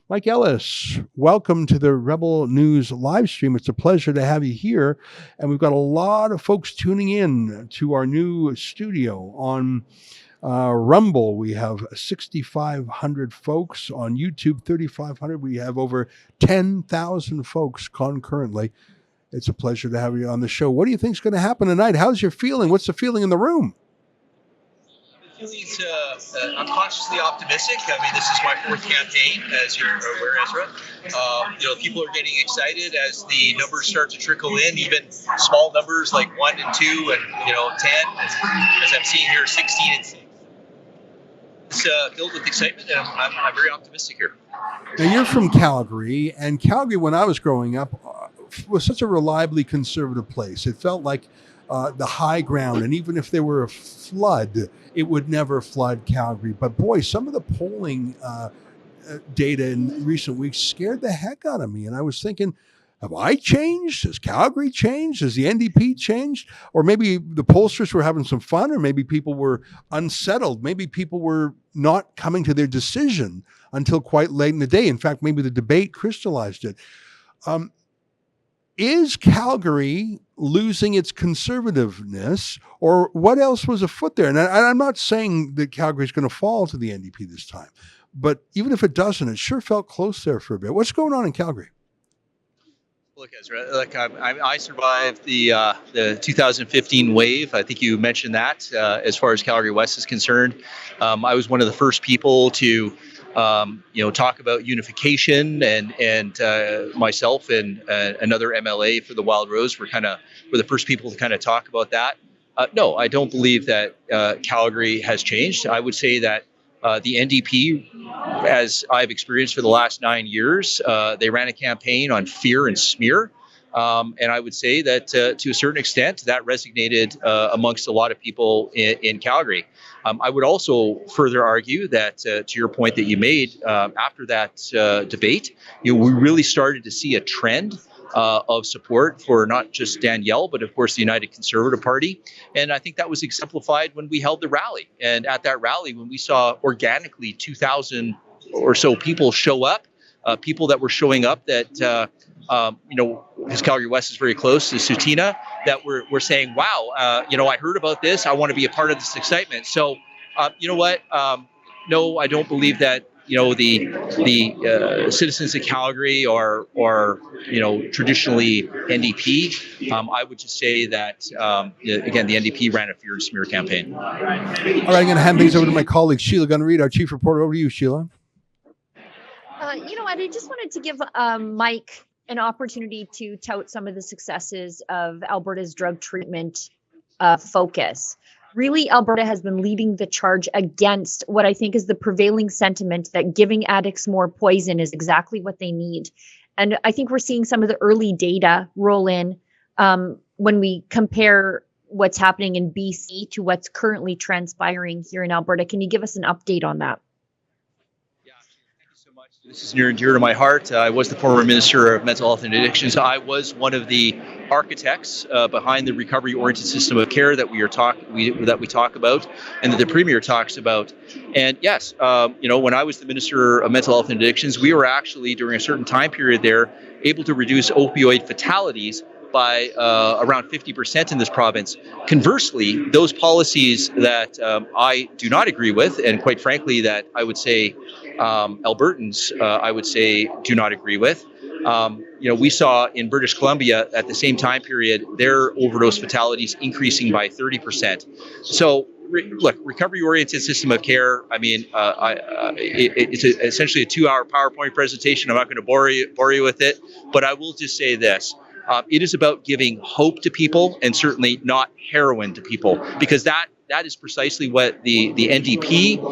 Mike Ellis, welcome to the Rebel News live stream. It's a pleasure to have you here. And we've got a lot of folks tuning in to our new studio on Rumble. We have 6,500 folks on YouTube, 3,500. We have over 10,000 folks concurrently. It's a pleasure to have you on the show. What do you think is going to happen tonight? How's your feeling? What's the feeling in the room? I'm cautiously optimistic. I mean, this is my fourth campaign, as you're aware, Ezra. People are getting excited as the numbers start to trickle in, even small numbers like 1 and 2 and 10, as I'm seeing here, 16 and 6. It's filled with excitement, and I'm very optimistic here. Now, you're from Calgary, and Calgary, when I was growing up, was such a reliably conservative place. It felt like the high ground, and even if there were a flood, it would never flood Calgary. But boy, some of the polling data in recent weeks scared the heck out of me, and I was thinking, have I changed? Has Calgary changed? Has the NDP changed? Or maybe the pollsters were having some fun, or maybe people were unsettled. Maybe people were not coming to their decision until quite late in the day. In fact, maybe the debate crystallized it. Is Calgary losing its conservativeness, or what else was afoot there? And I'm not saying that Calgary is going to fall to the NDP this time, but even if it doesn't, it sure felt close there for a bit. What's going on in Calgary? Look, Ezra, I survived the 2015 wave. I think you mentioned that as far as Calgary West is concerned. I was one of the first people to talk about unification, and myself and another MLA for the Wild Rose were the first people to kind of talk about that. No, I don't believe that Calgary has changed. I would say that the NDP, as I've experienced for the last 9 years, they ran a campaign on fear and smear. And I would say that to a certain extent, that resonated amongst a lot of people in Calgary. I would also further argue that, to your point that you made, after that debate, we really started to see a trend of support for not just Danielle, but of course the United Conservative Party. And I think that was exemplified when we held the rally. And at that rally, when we saw organically 2,000 or so people show up, people that were showing up that, because Calgary West is very close to Sutina, that we're saying, wow, I heard about this. I want to be a part of this excitement. So, you know what? No, I don't believe that, the citizens of Calgary are traditionally NDP. I would just say that, again, the NDP ran a fear and smear campaign. All right, I'm going to hand things over to my colleague, Sheila Gunn, Reid, our chief reporter. Over to you, Sheila. I just wanted to give Mike an opportunity to tout some of the successes of Alberta's drug treatment focus. Really, Alberta has been leading the charge against what I think is the prevailing sentiment that giving addicts more poison is exactly what they need. And I think we're seeing some of the early data roll in when we compare what's happening in BC to what's currently transpiring here in Alberta. Can you give us an update on that? This is near and dear to my heart. I was the former Minister of Mental Health and Addictions. I was one of the architects behind the recovery-oriented system of care that we talk about, and that the Premier talks about. And yes, when I was the Minister of Mental Health and Addictions, we were actually, during a certain time period there, able to reduce opioid fatalities by around 50% in this province. Conversely, those policies that I do not agree with, and quite frankly, that I would say Albertans, do not agree with. We saw in British Columbia at the same time period, their overdose fatalities increasing by 30%. So, recovery-oriented system of care. I mean, it's essentially a 2-hour PowerPoint presentation. I'm not going to bore you with it, but I will just say this. It is about giving hope to people, and certainly not heroin to people, because that is precisely what the NDP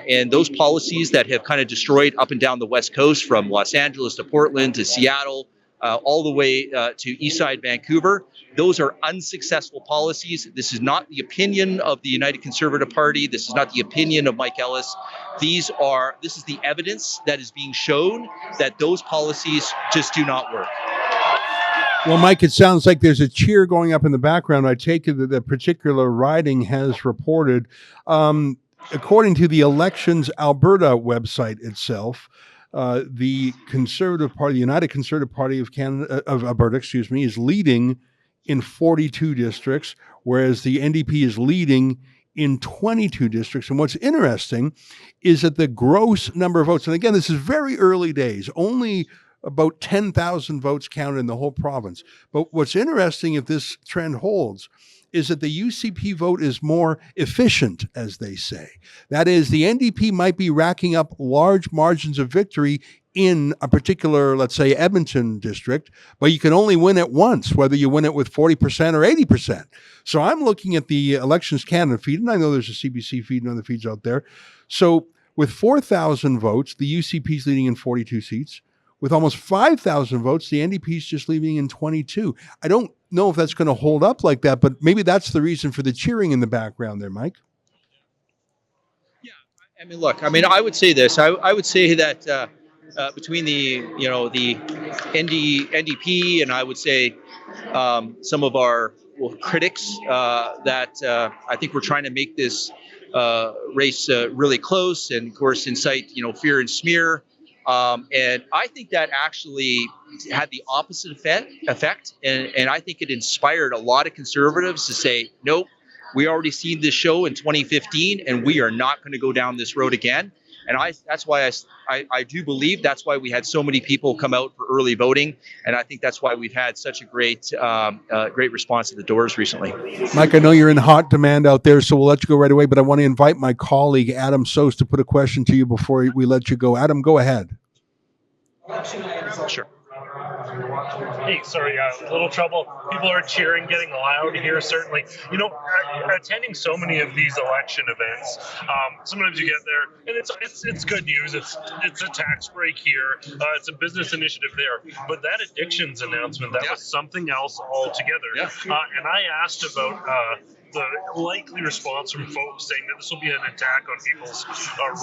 and those policies that have kind of destroyed up and down the West Coast, from Los Angeles to Portland to Seattle, all the way to Eastside Vancouver. Those are unsuccessful policies. This is not the opinion of the United Conservative Party. This is not the opinion of Mike Ellis. This is the evidence that is being shown that those policies just do not work. Well, Mike, it sounds like there's a cheer going up in the background. I take it that that particular riding has reported. According to the Elections Alberta website itself, the Conservative Party, the United Conservative Party of Canada, of Alberta, is leading in 42 districts, whereas the NDP is leading in 22 districts. And what's interesting is that the gross number of votes, and again, this is very early days, only about 10,000 votes counted in the whole province. But what's interesting, if this trend holds, is that the UCP vote is more efficient, as they say. That is, the NDP might be racking up large margins of victory in a particular, let's say, Edmonton district, but you can only win it once, whether you win it with 40% or 80%. So I'm looking at the Elections Canada feed, and I know there's a CBC feed and other feeds out there. So with 4,000 votes, the UCP is leading in 42 seats. With almost 5,000 votes, the NDP is just leading in 22. I don't know if that's going to hold up like that, but maybe that's the reason for the cheering in the background there, Mike. Yeah, I mean, look, I mean, I would say this. I would say that between the NDP and I would say some of our critics that I think we're trying to make this race really close, and of course incite fear and smear. And I think that actually had the opposite effect. And I think it inspired a lot of conservatives to say, nope, we already seen this show in 2015 and we are not going to go down this road again. And that's why I do believe that's why we had so many people come out for early voting. And I think that's why we've had such a great response at the doors recently. Mike, I know you're in hot demand out there, so we'll let you go right away. But I want to invite my colleague, Adam Soos, to put a question to you before we let you go. Adam, go ahead. Sure. Hey, sorry, a little trouble. People are cheering, getting loud here, certainly. Attending so many of these election events, sometimes you get there, and it's good news. It's a tax break here. It's a business initiative there. But that addictions announcement, that was something else altogether. Yeah. And I asked about the likely response from folks saying that this will be an attack on people's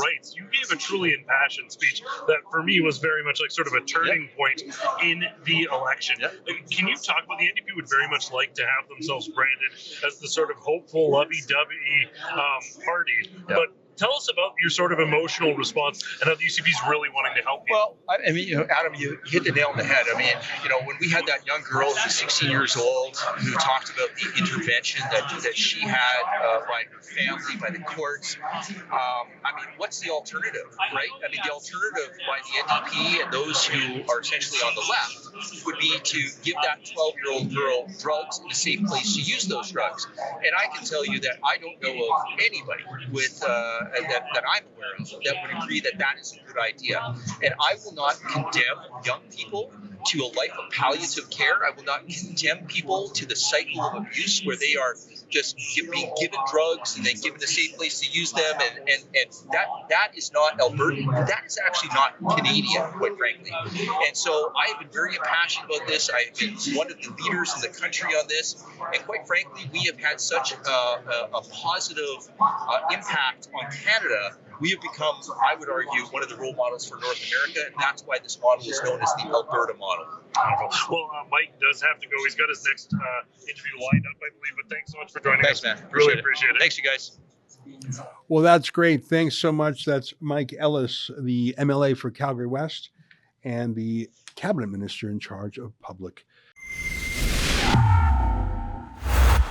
rights. You gave a truly impassioned speech that for me was very much like sort of a turning point in the election. Can you talk about the NDP would very much like to have themselves branded as the sort of hopeful, lovey-dovey party, but tell us about your sort of emotional response and how the UCP is really wanting to help you. Well, I mean, Adam, you hit the nail on the head. I mean, when we had that young girl who was 16 years old who talked about the intervention that she had by her family, by the courts, I mean, what's the alternative, right? I mean, the alternative by the NDP and those who are essentially on the left would be to give that 12-year-old girl drugs in a safe place to use those drugs. And I can tell you that I don't know of anybody with that I'm aware of that would agree that that is a good idea. And I will not condemn young people to a life of palliative care. I will not condemn people to the cycle of abuse where they are just being given drugs and then given a safe place to use them. And that is not Albertan. That is actually not Canadian, quite frankly. And so I have been very passionate about this. I've been one of the leaders in the country on this. And quite frankly, we have had such a positive impact on Canada. We have become, I would argue, one of the role models for North America, and that's why this model is known as the Alberta model. Well, Mike does have to go. He's got his next interview lined up, I believe, but thanks so much for joining us. Thanks, man. Really appreciate it. Thanks, you guys. Well, that's great. Thanks so much. That's Mike Ellis, the MLA for Calgary West and the Cabinet Minister in charge of Public